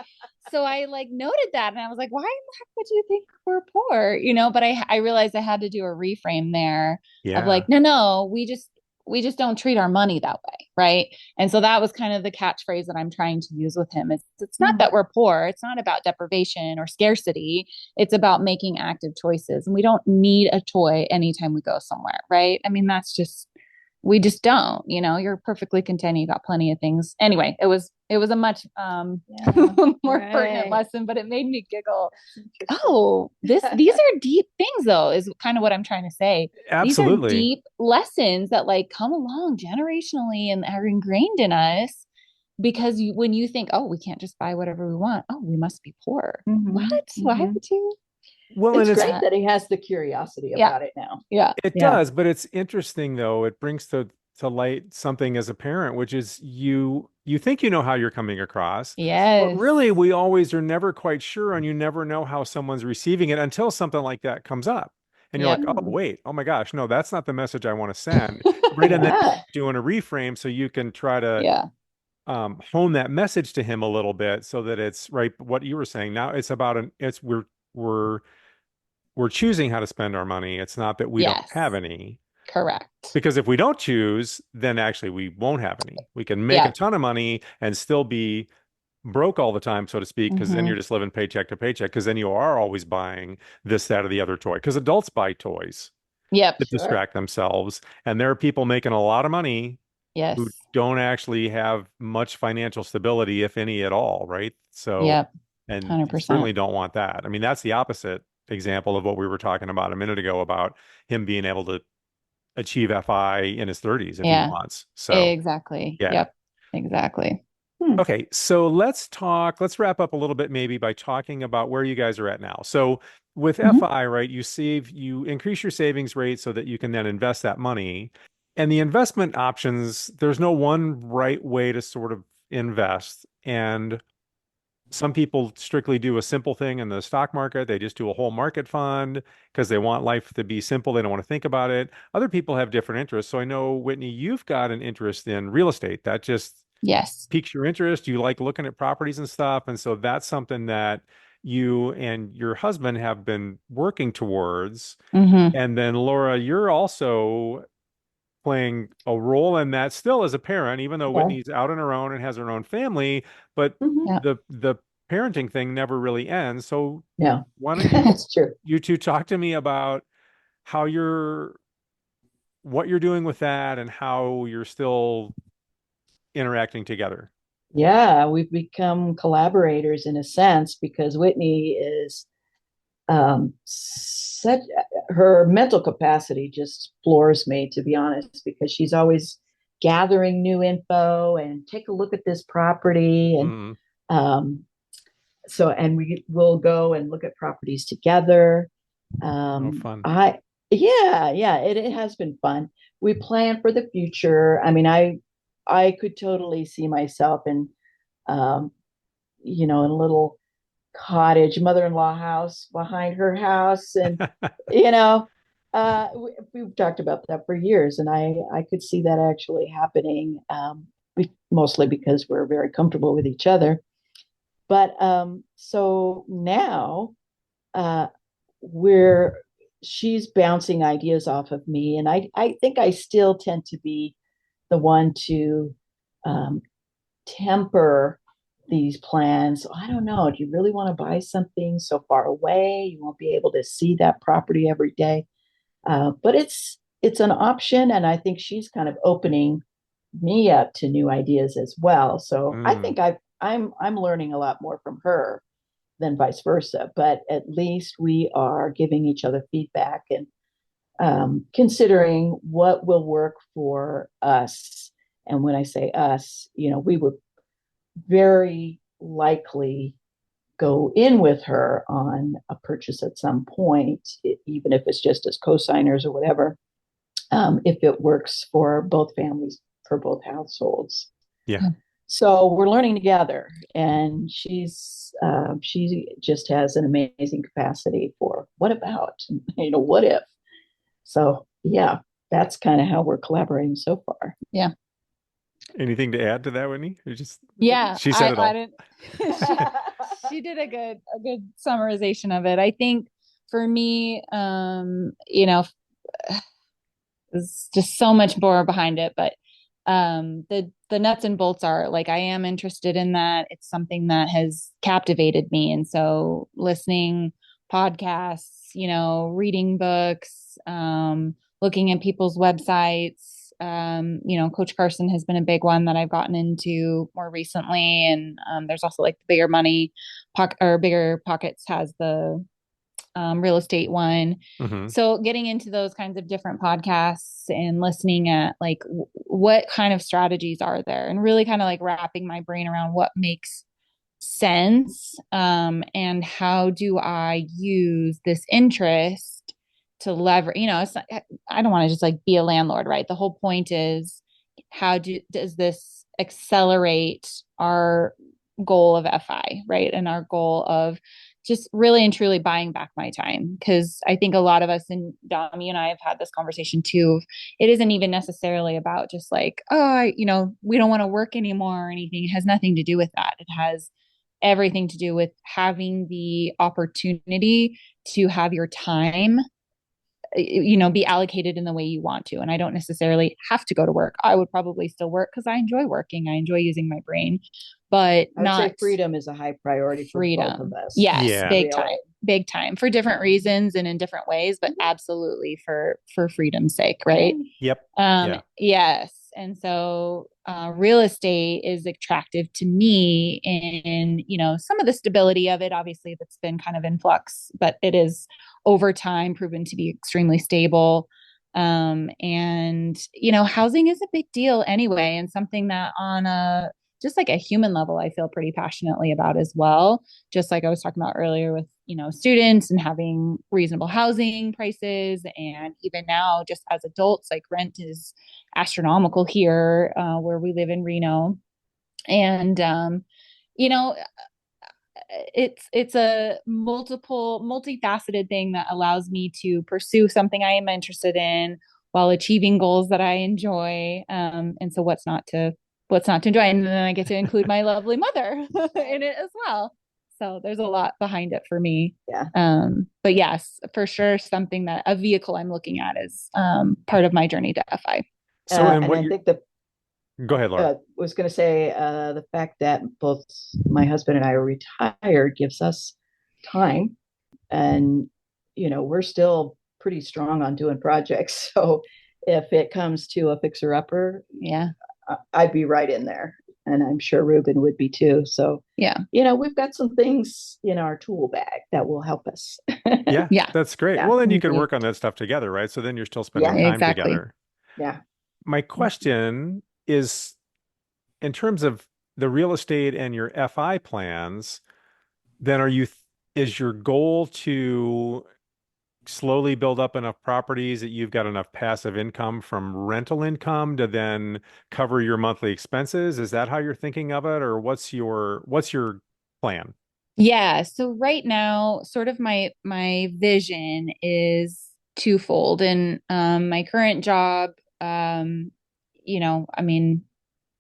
so I like noted that and I was like, why in the heck would you think we're poor? But I realized I had to do a reframe there of yeah. like, no, we just don't treat our money that way, right? And so that was kind of the catchphrase that I'm trying to use with him. It's not Hmm. that we're poor, it's not about deprivation or scarcity. It's about making active choices. And we don't need a toy anytime we go somewhere, right? I mean, that's just we just don't, you're perfectly content. You got plenty of things. Anyway, it was a much Yeah. more pertinent Right. lesson, but it made me giggle. That's interesting. Oh, these are deep things though, is kind of what I'm trying to say. These are Absolutely. deep lessons that like come along generationally and are ingrained in us because when you think, oh, we can't just buy whatever we want. Oh, we must be poor. What? Hmm. Why Hmm. would you Well, and It's think it's great that? that he has the curiosity Yeah. about it now. Yeah. it Yeah. does, but it's interesting though. It brings to light something as a parent, which is you think you know how you're coming across, but Yes. really we always are never quite sure, and you never know how someone's receiving it until something like that comes up. And you're like, Yep. oh, Hmm. wait, oh my gosh, no, that's not the message I want to send. Right. And then Yeah. doing a reframe so you can try to Yeah. hone that message to him a little bit so that it's right what you were saying. Now it's about we're we're choosing how to spend our money. It's not that we don't have Yes. any. Correct. Because if we don't choose, then actually we won't have any. We can make a Yeah. ton of money and still be broke all the time, so to speak, because then Hmm. you're just living paycheck to paycheck, because then you are always buying this, that, or the other toy. Because adults buy toys Yep. to Sure. distract themselves. And there are people making a lot of money who Yes. don't actually have much financial stability, if any at all, right? So, Yep. and you 100%. certainly don't want that. I mean, that's the opposite example of what we were talking about a minute ago about him being able to achieve FI in his 30s if he Yeah. wants. So, Exactly. yeah. Yep. Exactly. Hmm. Okay, so let's wrap up a little bit maybe by talking about where you guys are at now. So with Hmm. FI, right, you increase your savings rate so that you can then invest that money. And the investment options, there's no one right way to sort of invest. And some people strictly do a simple thing in the stock market. They just do a whole market fund because they want life to be simple. They don't want to think about it. Other people have different interests. So I know, Whitney, you've got an interest in real estate. That just Yes. piques your interest. You like looking at properties and stuff. And so that's something that you and your husband have been working towards. Hmm. And then Laura, you're also playing a role in that still as a parent, even though Yeah. Whitney's out on her own and has her own family, but Hmm. Yeah. the parenting thing never really ends. So No, why don't that's true. you two talk to me about how you're what you're doing with that and how you're still interacting together. Yeah, we've become collaborators in a sense because Whitney is such her mental capacity just floors me, to be honest, because she's always gathering new info and take a look at this property and Mm. um, and we will go and look at properties together. Oh, fun. I yeah, it has been fun. We plan for the future. I mean, I could totally see myself in um, in a little cottage mother-in-law house behind her house, and you know we've talked about that for years, and I could see that actually happening, mostly because we're very comfortable with each other. But so now uh, we're she's bouncing ideas off of me, and I think I still tend to be the one to um, temper these plans. I don't know. Do you really want to buy something so far away? You won't be able to see that property every day. But it's an option, and I think she's kind of opening me up to new ideas as well. So I Mm. think I'm learning a lot more from her than vice versa. But at least we are giving each other feedback and considering what will work for us. And when I say us, we would very likely go in with her on a purchase at some point, even if it's just as co-signers or whatever, if it works for both families, for both households. Yeah. So we're learning together, and she just has an amazing capacity for what about, what if. So yeah, that's kind of how we're collaborating so far. Yeah. Anything to add to that, Whitney? Or just Yeah. she said it I all. didn't she did a good summarization of it. I think for me, there's just so much more behind it, but the nuts and bolts are like I am interested in that. It's something that has captivated me. And so listening podcasts, reading books, looking at people's websites, Coach Carson has been a big one that I've gotten into more recently. And there's also like the Bigger Money or Bigger Pockets has the real estate one. Mm-hmm. So getting into those kinds of different podcasts and listening at like what kind of strategies are there, and really kind of like wrapping my brain around what makes sense, and how do I use this interest to lever. It's not, I don't want to just like be a landlord, right? The whole point is does this accelerate our goal of FI, right? And our goal of just really and truly buying back my time. Because I think a lot of us, and Dom, you and I have had this conversation too. It isn't even necessarily about just like, oh, we don't want to work anymore or anything. It has nothing to do with that. It has everything to do with having the opportunity to have your time be allocated in the way you want to. And I don't necessarily have to go to work. I would probably still work because I enjoy working. I enjoy using my brain, but I would not say freedom is a high priority for both of freedom. us. Yes, Yeah. big time for different reasons and in different ways, but absolutely for freedom's sake, right? Yep. Yeah. Yes. And so real estate is attractive to me in, some of the stability of it, obviously that's been kind of in flux, but it is over time proven to be extremely stable. And, housing is a big deal anyway, and something that on a just like a human level, I feel pretty passionately about as well. Just like I was talking about earlier with, students and having reasonable housing prices. And even now, just as adults, like rent is astronomical here where we live in Reno. And, you know, it's a multifaceted thing that allows me to pursue something I am interested in while achieving goals that I enjoy. And so what's not to enjoy? And then I get to include my lovely mother in it as well. So there's a lot behind it for me. Yeah. But yes, for sure, something that a vehicle I'm looking at is part of my journey to FI. So, and I think the go ahead, Laura. was going to say the fact that both my husband and I are retired gives us time, and we're still pretty strong on doing projects. So if it comes to a fixer-upper, Yeah. I'd be right in there. And I'm sure Ruben would be too. So, Yeah. we've got some things in our tool bag that will help us. Yeah, Yeah. that's great. Yeah. Well, then you can Mhm. work on that stuff together, right? So then you're still spending Yeah. time Exactly. together. Yeah. My question is, in terms of the real estate and your FI plans, then is your goal to slowly build up enough properties that you've got enough passive income from rental income to then cover your monthly expenses? Is that how you're thinking of it, or what's your plan? Yeah. So right now, sort of my vision is twofold. And my current job, um, I mean,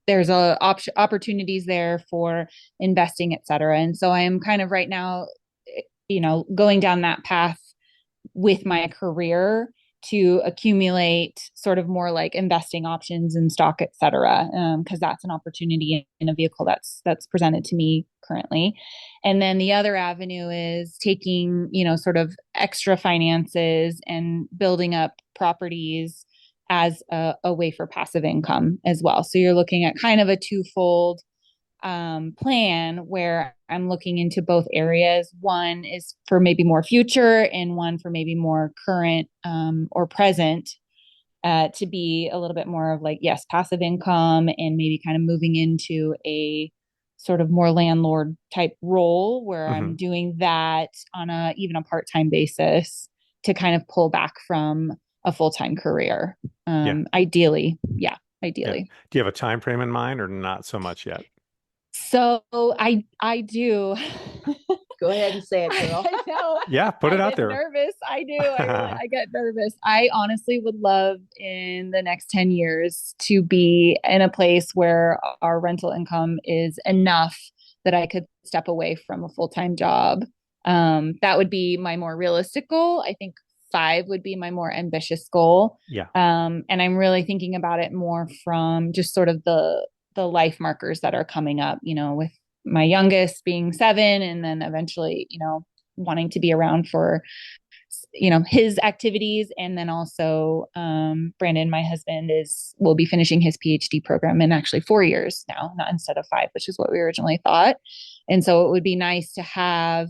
there's opportunities there for investing, et cetera. And so I am kind of right now, going down that path with my career to accumulate sort of more like investing options in stock, et cetera, because that's an opportunity in a vehicle that's presented to me currently. And then the other avenue is taking, sort of extra finances and building up properties as a way for passive income as well. So you're looking at kind of a twofold plan where I'm looking into both areas. One is for maybe more future, and one for maybe more current or present, to be a little bit more of like, yes, passive income, and maybe kind of moving into a sort of more landlord type role where Hmm. I'm doing that on even a part-time basis to kind of pull back from a full-time career. Yeah. Ideally. Yeah, Yeah. ideally. Do you have a time frame in mind or not so much yet? So I do. Go ahead and say it, girl. I know. Yeah, put I it out get there. nervous. I do. I get nervous. I honestly would love in the next 10 years to be in a place where our rental income is enough that I could step away from a full-time job. That would be my more realistic goal. I think 5 would be my more ambitious goal. Yeah. And I'm really thinking about it more from just sort of the life markers that are coming up, with my youngest being 7, and then eventually, wanting to be around for, his activities. And then also, Brandon, my husband, will be finishing his PhD program in actually 4 years now, not instead of 5, which is what we originally thought. And so it would be nice to have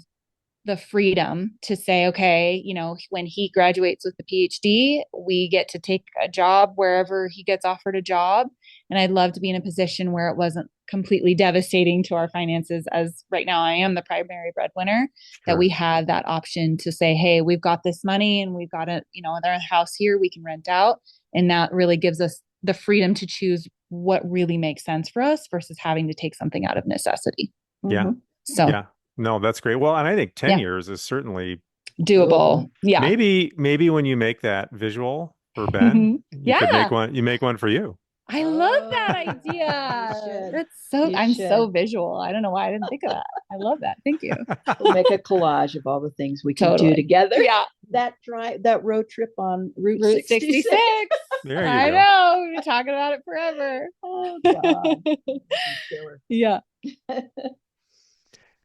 the freedom to say, okay, when he graduates with the PhD, we get to take a job wherever he gets offered a job. And I'd love to be in a position where it wasn't completely devastating to our finances, as right now I am the primary breadwinner, that Sure. we had that option to say, hey, we've got this money and we've got another house here we can rent out. And that really gives us the freedom to choose what really makes sense for us versus having to take something out of necessity. Yeah. Mhm. So Yeah. No, that's great. Well, and I think 10 yeah, years is certainly doable. Yeah. maybe when you make that visual for Ben, you could make Yeah. one, you make one for you. I love that Oh, idea. you should. I'm so should. visual. I don't know why I didn't think of that. I love that. Thank you. We'll make a collage of all the things we can do Totally. together. Yeah. That road trip on Route Route 66. 66. There you I go. know. We've been talking about it forever. Oh God. Killer. Yeah.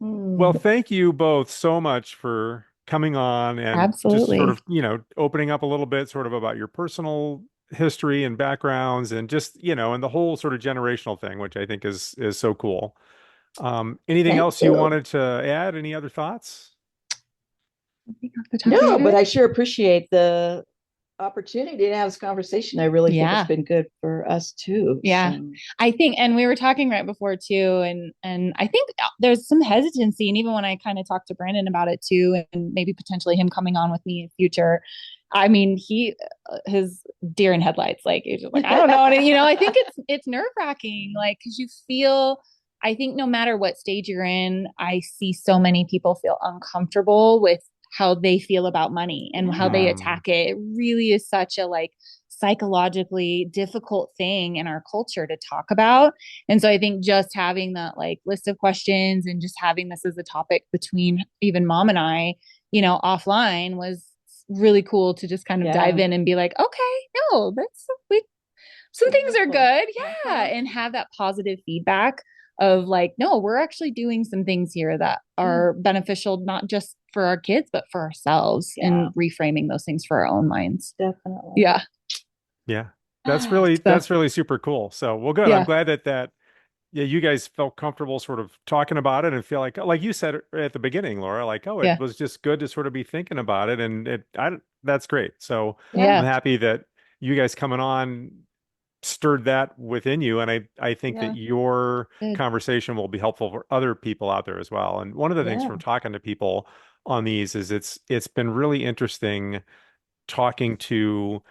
Well, Hmm. thank you both so much for coming on and just sort Absolutely. of, opening up a little bit sort of about your personal history and backgrounds and just, and the whole sort of generational thing, which I think is so cool. Anything Thank else you you. wanted to add? Any other thoughts? Off the top of No, your but head? I sure appreciate the opportunity to have this conversation. I really think it's Yeah. been good for us too. Yeah. So, I think, and we were talking right before too, and I think there's some hesitancy, and even when I kind of talked to Brandon about it too, and maybe potentially him coming on with me in future. I mean, his deer in headlights, like he's just like, I don't know, and I think it's nerve-wracking, like because you feel. I think no matter what stage you're in, I see so many people feel uncomfortable with how they feel about money and how they yeah. attack it. It really is such a like psychologically difficult thing in our culture to talk about. And so I think just having that like list of questions and just having this as a topic between even mom and I, offline was really cool to just kind of dive Yeah. in and be like, okay, no, some things are good. Yeah. Uh-huh. And have that positive feedback of like, no, we're actually doing some things here that are beneficial, not just for our kids, but for ourselves, Yeah. and reframing those things for our own minds. Definitely. Yeah. Yeah. So, That's really super cool. So, well, good. I'm yeah, glad that yeah, you guys felt comfortable sort of talking about it and feel like you said at the beginning, Laura, like, oh, it yeah, was just good to sort of be thinking about it. And that's great. So Yeah. I'm yeah, happy that you guys coming on stirred that within you. And I think that Yeah. your good. conversation will be helpful for other people out there as well. And one of the things Yeah. from talking to people on these is it's been really interesting talking to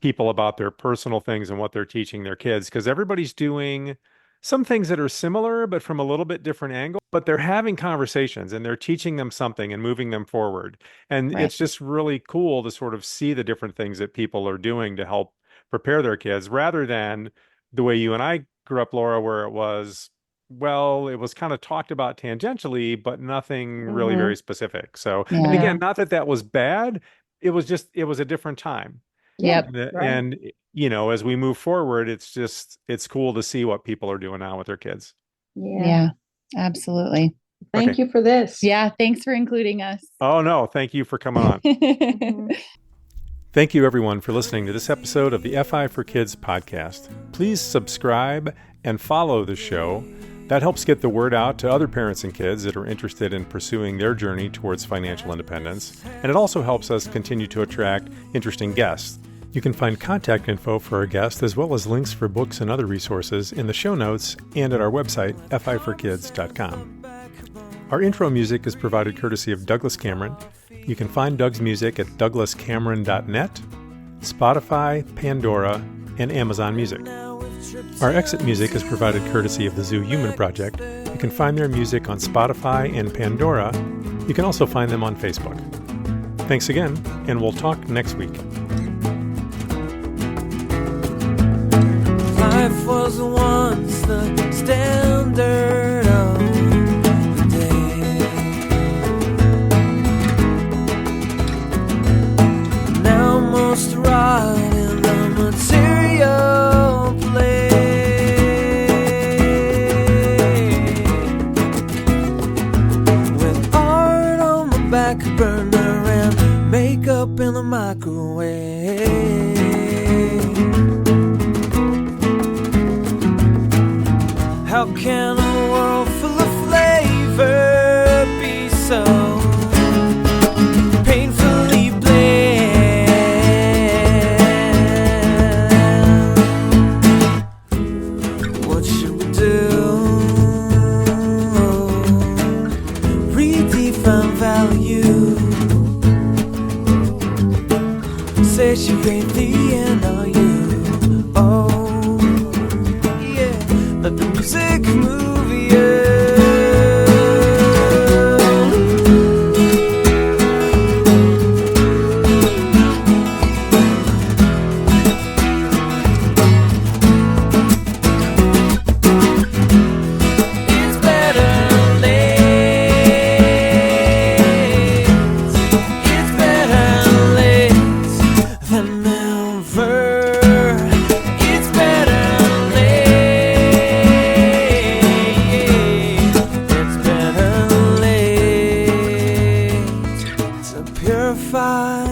people about their personal things and what they're teaching their kids because everybody's doing some things that are similar but from a little bit different angle, but they're having conversations and they're teaching them something and moving them forward, and Right. it's just really cool to sort of see the different things that people are doing to help prepare their kids rather than the way you and I grew up, Laura, where it was, well, it was kind of talked about tangentially but nothing really Hmm. very specific. So, and Yeah. again, Yeah. not that that was bad, it was a different time. Yeah. Yep. Right. And as we move forward, it's cool to see what people are doing now with their kids. Yeah. Yeah. Absolutely. Thank Okay. you for this. Yeah. Thanks for including us. Oh no, thank you for coming on. Mhm. Thank you everyone for listening to this episode of the FI for Kids podcast. Please subscribe and follow the show. That helps get the word out to other parents and kids that are interested in pursuing their journey towards financial independence. And it also helps us continue to attract interesting guests. You can find contact info for our guests as well as links for books and other resources in the show notes and at our website, fiforkids.com. Our intro music is provided courtesy of Douglas Cameron. You can find Doug's music at douglascameron.net, Spotify, Pandora, and Amazon Music. Our exit music is provided courtesy of the Zoo Human Project. You can find their music on Spotify and Pandora. You can also find them on Facebook. Thanks again, and we'll talk next week. Life was once the standard of the day. Now most rot in the material plane. With art on the back burner and makeup in the microwave. How can a world full of flavor be so painfully bland? What should we do? Redefine value. Satiate the end of you. Oh, let the music move you. It's better late. It's better late than never. It's better late. It's better late to purify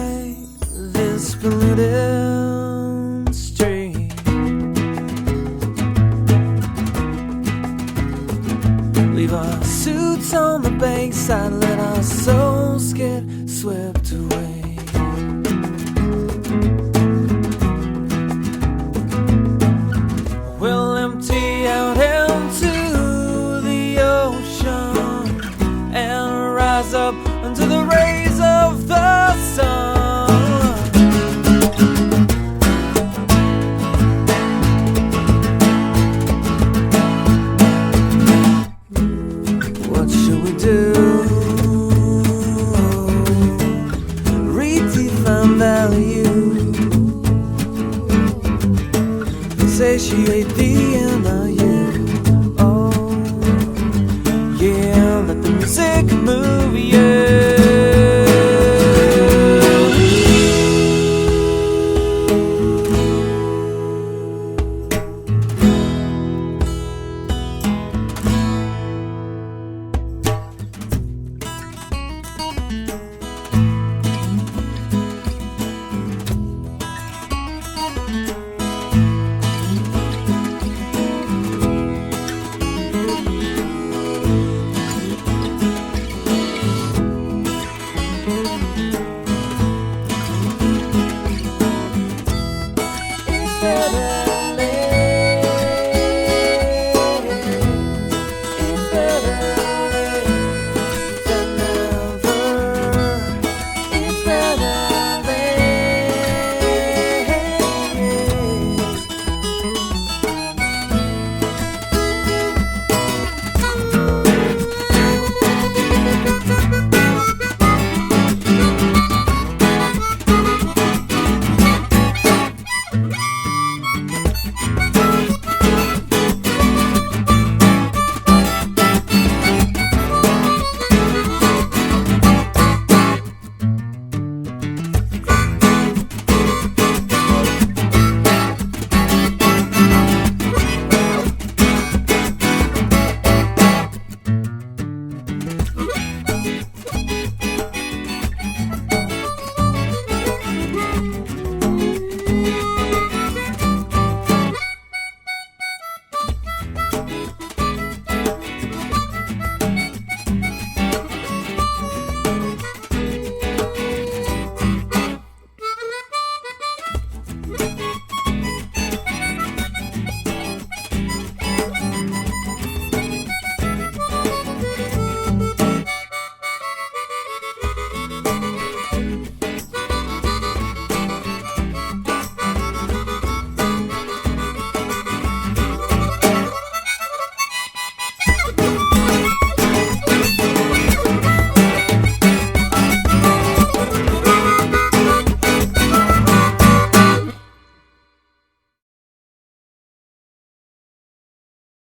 this polluted stream. Leave our suits on the bankside, let our souls get swept away. We'll empty out into the ocean and rise up under the rays of the sun. What should we do? Redefine value. Satiate the end of you. Oh, yeah, let the music move.